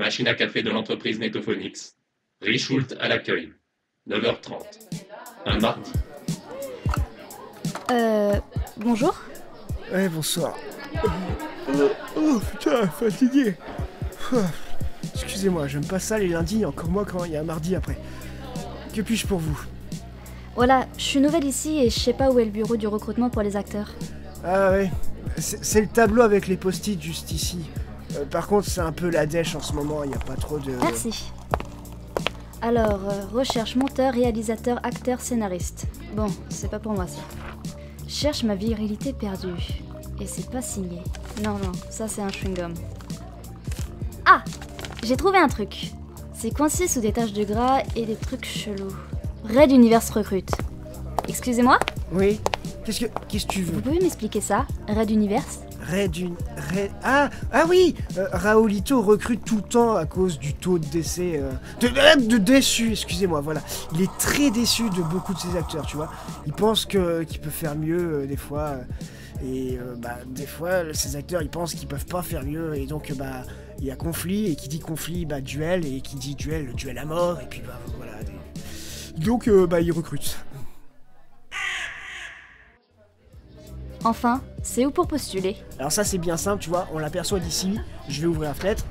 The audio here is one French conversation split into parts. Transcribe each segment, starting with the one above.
Machine à café de l'entreprise Netophonix. Richult à l'accueil. 9h30. Un mardi. Bonjour. Ouais, bonsoir. Putain, fatigué. Excusez-moi, j'aime pas ça les lundis, encore moins quand il y a un mardi après. Que puis-je pour vous? Voilà, je suis nouvelle ici et je sais pas où est le bureau du recrutement pour les acteurs. Ah ouais, c'est le tableau avec les post-it juste ici. Par contre, c'est un peu la dèche en ce moment, il n'y a pas trop de... Merci. Alors, recherche monteur, réalisateur, acteur, scénariste. Bon, c'est pas pour moi ça. Cherche ma virilité perdue. Et c'est pas signé. Non, ça c'est un chewing-gum. Ah! J'ai trouvé un truc. C'est coincé sous des taches de gras et des trucs chelous. Red Universe recrute. Excusez-moi? Oui. Qu'est-ce que tu veux? Vous pouvez m'expliquer ça? Red Universe? Ah oui, Raoulito recrute tout le temps à cause du taux de décès... de déçu, excusez-moi, voilà. Il est très déçu de beaucoup de ses acteurs, tu vois. Il pense qu'il peut faire mieux, des fois... des fois, ces acteurs, ils pensent qu'ils peuvent pas faire mieux, et donc, il y a conflit, et qui dit conflit, duel, et qui dit duel, duel à mort, et puis, voilà. Donc, il recrute. Enfin, c'est où pour postuler? Alors ça, c'est bien simple, tu vois, on l'aperçoit d'ici, je vais ouvrir la fenêtre.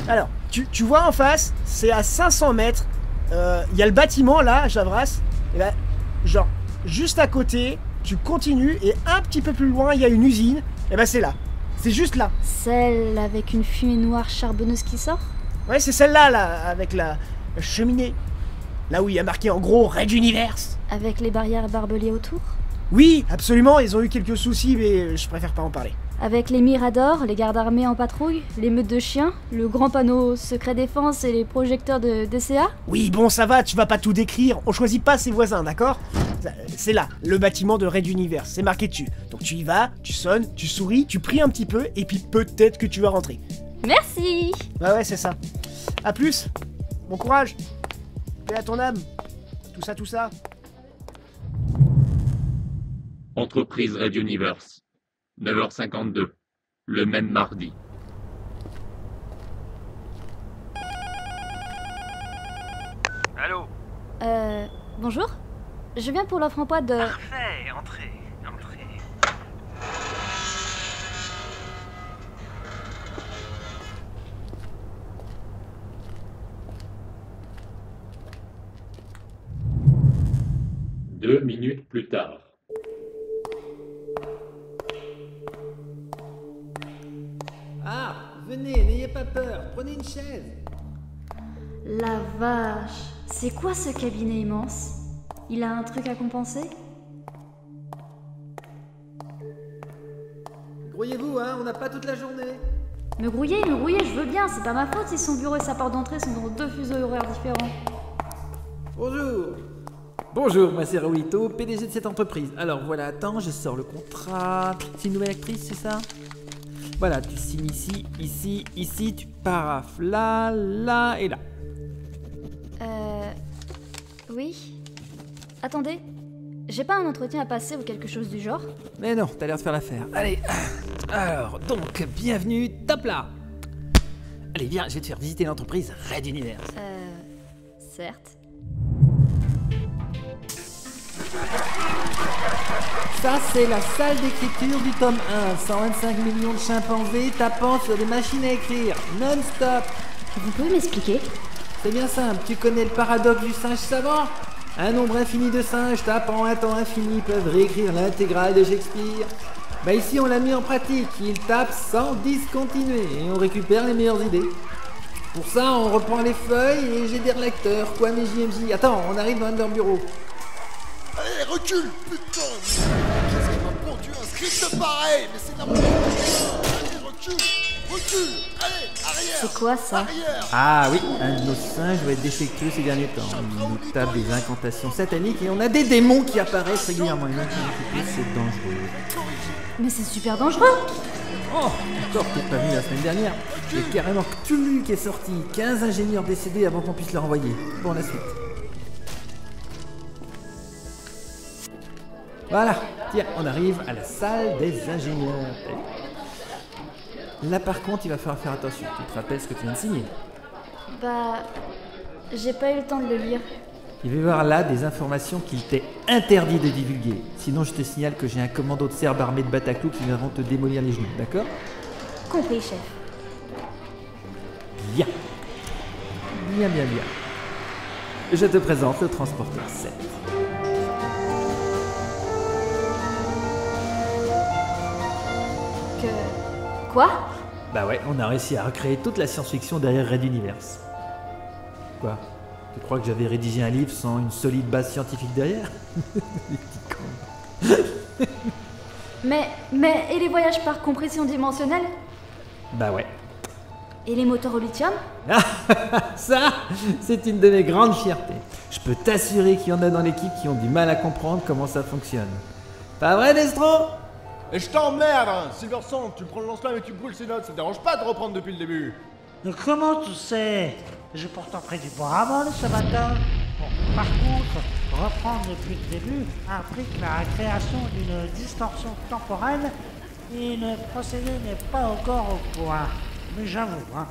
Alors, tu vois en face, c'est à 500 mètres, il y a le bâtiment, là, à Javras, et là, genre, juste à côté... Tu continues et un petit peu plus loin, il y a une usine. Et c'est là. C'est juste là. Celle avec une fumée noire charbonneuse qui sort? Ouais, c'est celle-là, là, avec la cheminée. Là où il y a marqué en gros Red Universe. Avec les barrières barbelées autour? Oui, absolument, ils ont eu quelques soucis, mais je préfère pas en parler. Avec les miradors, les gardes armés en patrouille, les meutes de chiens, le grand panneau secret défense et les projecteurs de DCA? Oui, bon, ça va, tu vas pas tout décrire. On choisit pas ses voisins, d'accord? C'est là, le bâtiment de Red Universe, c'est marqué dessus. Donc tu y vas, tu sonnes, tu souris, tu pries un petit peu, et puis peut-être que tu vas rentrer. Merci! Ouais, c'est ça. A plus, bon courage. Paix à ton âme. Tout ça. Entreprise Red Universe. 9h52. Le même mardi. Allô? Bonjour? Je viens pour l'offre emploi de... Parfait, entrez. Deux minutes plus tard. Ah, venez, n'ayez pas peur, prenez une chaise. La vache! C'est quoi ce cabinet immense? Il a un truc à compenser? Grouillez-vous, hein, on n'a pas toute la journée. Me grouiller, je veux bien, c'est pas ma faute si son bureau et sa porte d'entrée sont dans deux fuseaux horaires différents. Bonjour. Bonjour, moi c'est Raoulito, PDG de cette entreprise. Alors voilà, attends, je sors le contrat. C'est une nouvelle actrice, c'est ça? Voilà, tu signes ici, tu paraphes là, là et là. Oui? Attendez, j'ai pas un entretien à passer ou quelque chose du genre? Mais non, t'as l'air de faire l'affaire. Allez, alors, donc, bienvenue, top là. Allez, viens, je vais te faire visiter l'entreprise Red Universe. Certes. Ça, c'est la salle d'écriture du tome 1. 125 millions de chimpanzés tapant sur des machines à écrire, non-stop. Vous pouvez m'expliquer? C'est bien simple, tu connais le paradoxe du singe savant? Un nombre infini de singes tapant un temps infini peuvent réécrire l'intégrale de Shakespeare. Ici, on l'a mis en pratique. Ils tapent sans discontinuer et on récupère les meilleures idées. Pour ça, on reprend les feuilles et j'ai des lecteurs, quoi mes JMJ. Attends, on arrive dans leur bureau. Allez, recule, putain! Qu'est-ce qui m'a pondu un script pareil? Mais c'est n'importe quoi! Allez, recule! Allez, arrière! C'est quoi ça? Arrière! Ah oui, un de nos singes doit être défectueux ces derniers temps. Il nous tape des incantations sataniques et on a des démons qui apparaissent régulièrement. Et donc, c'est dangereux. Mais c'est super dangereux! Oh, encore t'es pas venu la semaine dernière. Il y a carrément Cthulhu qui est sorti. 15 ingénieurs décédés avant qu'on puisse le renvoyer. Bon, la suite. Voilà, tiens, on arrive à la salle des ingénieurs. Là par contre, il va falloir faire attention. Tu te rappelles ce que tu viens de signer? Bah... J'ai pas eu le temps de le lire. Il va y avoir là des informations qu'il t'est interdit de divulguer. Sinon, je te signale que j'ai un commando de Serbes armés de Bataclou qui viendront te démolir les genoux, d'accord? Compris, chef. Bien. Bien, bien, bien. Je te présente le transporteur 7. Quoi? Bah ouais, on a réussi à recréer toute la science-fiction derrière Red Universe. Quoi? Tu crois que j'avais rédigé un livre sans une solide base scientifique derrière? Les petits cons. Mais et les voyages par compression dimensionnelle? Bah ouais. Et les moteurs au lithium? Ça, c'est une de mes grandes fiertés. Je peux t'assurer qu'il y en a dans l'équipe qui ont du mal à comprendre comment ça fonctionne. Pas vrai, Destro? Et je t'emmerde, hein. Silverson, tu prends le lance-flamme et tu brûles ses notes, ça te dérange pas de reprendre depuis le début? Mais comment tu sais? J'ai pourtant pris du Boramol ce matin. Bon, par contre, reprendre depuis le début implique la création d'une distorsion temporelle et le procédé n'est pas encore au point. Mais j'avoue, hein,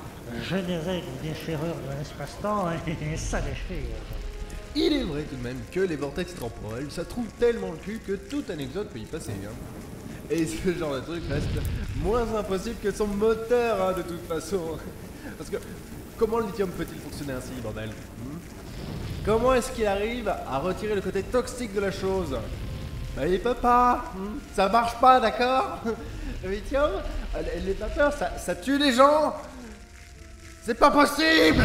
générer une déchirure de l'espace-temps, ça déchire. Il est vrai tout de même que les vortex temporels, ça trouve tellement le cul que toute anecdote peut y passer. Hein. Et ce genre de truc reste moins impossible que son moteur, hein, de toute façon. Parce que, comment le lithium peut-il fonctionner ainsi, bordel? Comment est-ce qu'il arrive à retirer le côté toxique de la chose? Bah, il peut pas. Ça marche pas, d'accord? Le lithium, les vapeurs, ça tue les gens. C'est pas possible.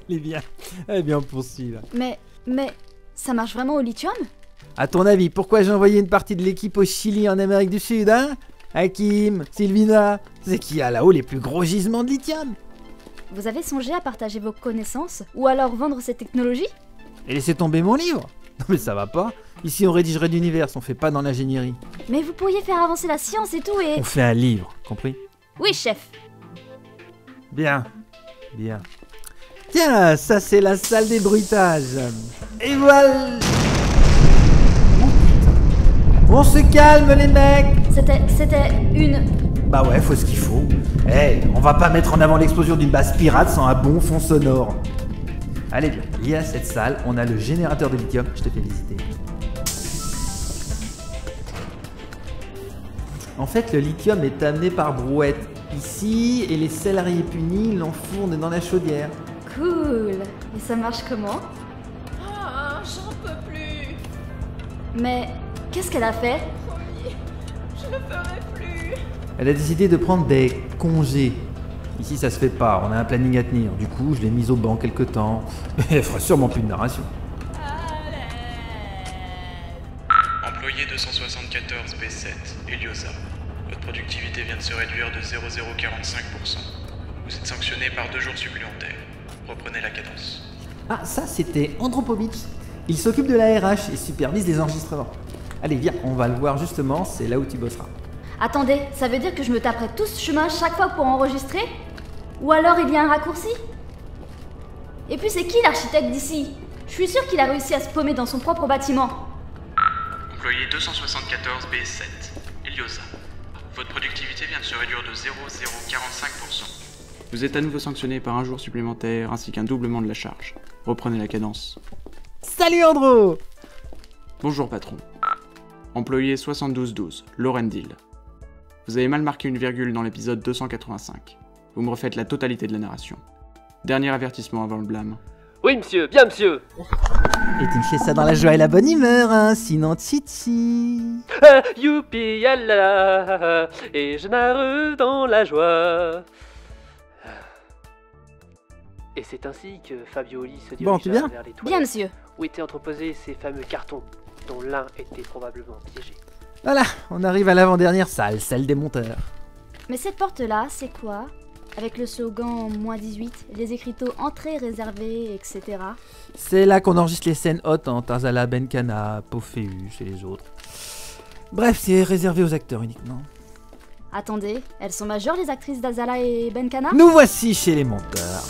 Elle est bien poursuivie là. Mais, ça marche vraiment au lithium? À ton avis, pourquoi j'ai envoyé une partie de l'équipe au Chili en Amérique du Sud, hein? Hakim, Sylvina, c'est qui a là-haut les plus gros gisements de lithium? Vous avez songé à partager vos connaissances? Ou alors vendre ces technologies? Et laissez tomber mon livre? Non mais ça va pas. Ici on rédigerait d'univers, on fait pas dans l'ingénierie. Mais vous pourriez faire avancer la science et tout et... On fait un livre, compris? Oui, chef. Bien, bien. Tiens, ça c'est la salle des bruitages. Et voilà. Oh putain. On se calme les mecs. C'était une... Bah ouais, faut ce qu'il faut. Hey, on va pas mettre en avant l'explosion d'une base pirate sans un bon fond sonore. Allez bien, lié à cette salle, on a le générateur de lithium, je te fais visiter. En fait, le lithium est amené par brouette ici, et les salariés punis l'enfournent dans la chaudière. Cool. Et ça marche comment? Ah, j'en peux plus. Mais qu'est-ce qu'elle a fait? Promis, je ne ferai plus. Elle a décidé de prendre des congés. Ici, ça se fait pas, on a un planning à tenir. Du coup, je l'ai mise au banc quelque temps. Elle fera sûrement plus de narration. Employé 274 B7, Eliosa. Votre productivité vient de se réduire de 0,045%. Vous êtes sanctionné par 2 jours supplémentaires. Reprenez la cadence. Ah, ça, c'était Andropovitch. Il s'occupe de la RH et supervise les enregistrements. Allez, viens, on va le voir justement, c'est là où tu bosseras. Attendez, ça veut dire que je me taperai tout ce chemin chaque fois pour enregistrer? Ou alors il y a un raccourci? Et puis c'est qui l'architecte d'ici? Je suis sûre qu'il a réussi à se paumer dans son propre bâtiment. Employé 274 B7, Eliosa. Votre productivité vient de se réduire de 0,045%. Vous êtes à nouveau sanctionné par 1 jour supplémentaire ainsi qu'un doublement de la charge. Reprenez la cadence. Salut Andro! Bonjour patron. Employé 7212, Lorendil. Vous avez mal marqué une virgule dans l'épisode 285. Vous me refaites la totalité de la narration. Dernier avertissement avant le blâme. Oui monsieur, bien monsieur. Et tu me fais ça dans la joie et la bonne humeur, hein, sinon tchitchi. Youpi, yalla, et je narre dans la joie. Et c'est ainsi que Fabioli se dirigea vers les toilettes. Bien monsieur. Où étaient entreposés ces fameux cartons, dont l'un était probablement piégé. Voilà, on arrive à l'avant-dernière salle, celle des monteurs. Mais cette porte-là, c'est quoi? Avec le slogan -18, les écriteaux entrée réservée, etc. C'est là qu'on enregistre les scènes hautes en Tarzala, Benkana, Pophéus et les autres. Bref, c'est réservé aux acteurs uniquement. Attendez, elles sont majeures les actrices d'Azala et Benkana? Nous voici chez les monteurs.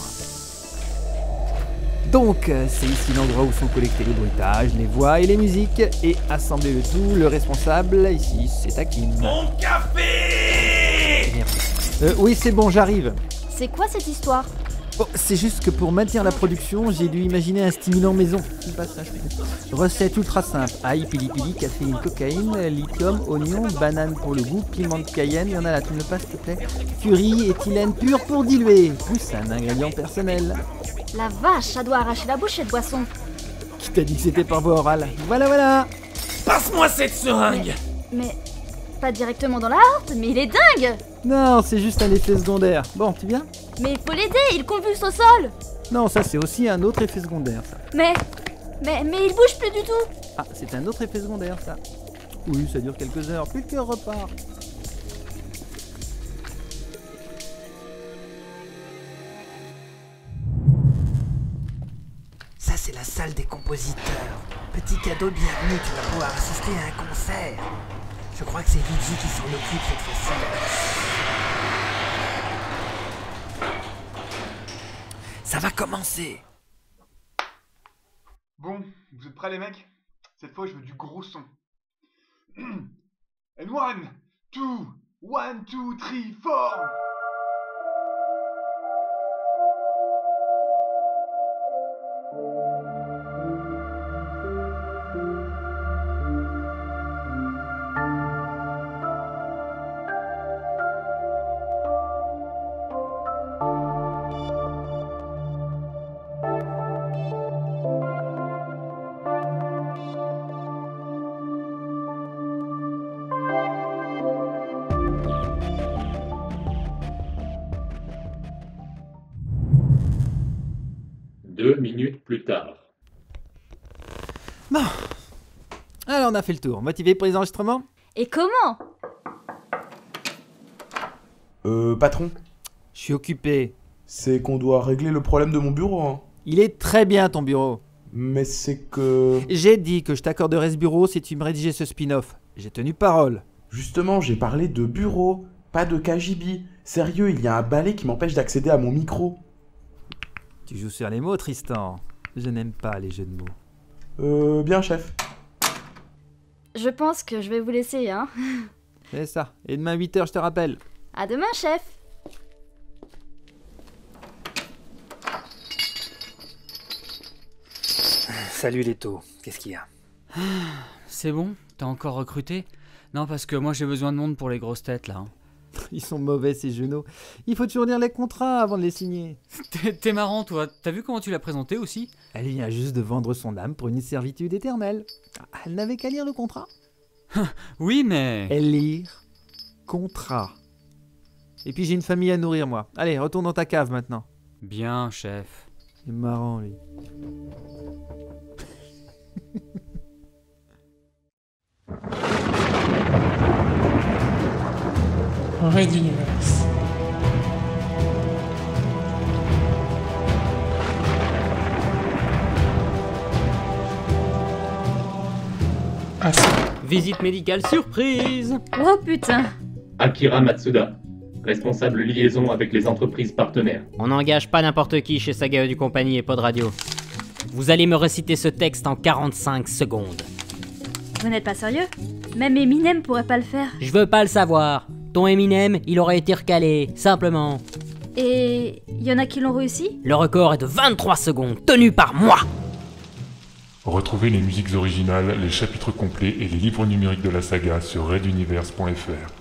Donc, c'est ici l'endroit où sont collectés les bruitages, les voix et les musiques. Et assembler le tout, le responsable, ici, c'est Hakim. Mon café! Merci. Oui, c'est bon, j'arrive. C'est quoi cette histoire? Oh, c'est juste que pour maintenir la production, j'ai dû imaginer un stimulant maison. C'est pas ça, je fais. Recette ultra simple. Ail, pili-pili, caféine, cocaïne, lithium, oignon, banane pour le goût, piment de Cayenne, il y en a là, tu me le passes s'il te plaît. Curry, éthylène pur pour diluer. Plus un ingrédient personnel. La vache, ça doit arracher la bouche cette boisson. Qui t'a dit que c'était par voie orale? Voilà. Passe-moi cette seringue! Mais pas directement dans la horte, mais il est dingue! Non, c'est juste un effet secondaire. Bon, tu viens? Mais il faut l'aider, il convulse au sol! Non, ça c'est aussi un autre effet secondaire, ça. Mais il bouge plus du tout! Ah, c'est un autre effet secondaire, ça. Oui, ça dure quelques heures, puis le cœur repart. Ça, c'est la salle des compositeurs. Petit cadeau de bienvenue, tu vas pouvoir assister à un concert. Je crois que c'est Luigi qui s'en occupe cette fois-ci. Ça va commencer. Bon, vous êtes prêts les mecs? Cette fois je veux du gros son. And 1, 2, 1, 2, 3, 4. Deux minutes plus tard. Bon. Alors on a fait le tour. Motivé pour les enregistrements? Et comment? Patron? Je suis occupé. C'est qu'on doit régler le problème de mon bureau, hein. Il est très bien ton bureau. Mais c'est que... J'ai dit que je t'accorderais ce bureau si tu me rédigeais ce spin-off. J'ai tenu parole. Justement, j'ai parlé de bureau, pas de KGB. Sérieux, il y a un balai qui m'empêche d'accéder à mon micro. Tu joues sur les mots, Tristan. Je n'aime pas les jeux de mots. Bien, chef. Je pense que je vais vous laisser, hein. C'est ça. Et demain 8h, je te rappelle. À demain, chef. Salut Leto, qu'est-ce qu'il y a? C'est bon? T'as encore recruté? Non, parce que moi j'ai besoin de monde pour les grosses têtes, là. Hein. Ils sont mauvais, ces genoux. Il faut toujours lire les contrats avant de les signer. T'es marrant, toi. T'as vu comment tu l'as présenté aussi? Elle vient juste de vendre son âme pour une servitude éternelle. Elle n'avait qu'à lire le contrat. Oui, mais... Elle lire contrat. Et puis j'ai une famille à nourrir, moi. Allez, retourne dans ta cave maintenant. Bien, chef. C'est marrant, lui. Red Universe. Ah, visite médicale surprise. Oh putain. Akira Matsuda, responsable liaison avec les entreprises partenaires. On n'engage pas n'importe qui chez Saga du Compagnie et Pod Radio. Vous allez me réciter ce texte en 45 secondes. Vous n'êtes pas sérieux? Même Eminem pourrait pas le faire. Je veux pas le savoir. Ton Eminem, il aurait été recalé, simplement. Et y en a qui l'ont réussi? Le record est de 23 secondes, tenu par moi. Retrouvez les musiques originales, les chapitres complets et les livres numériques de la saga sur reduniverse.fr.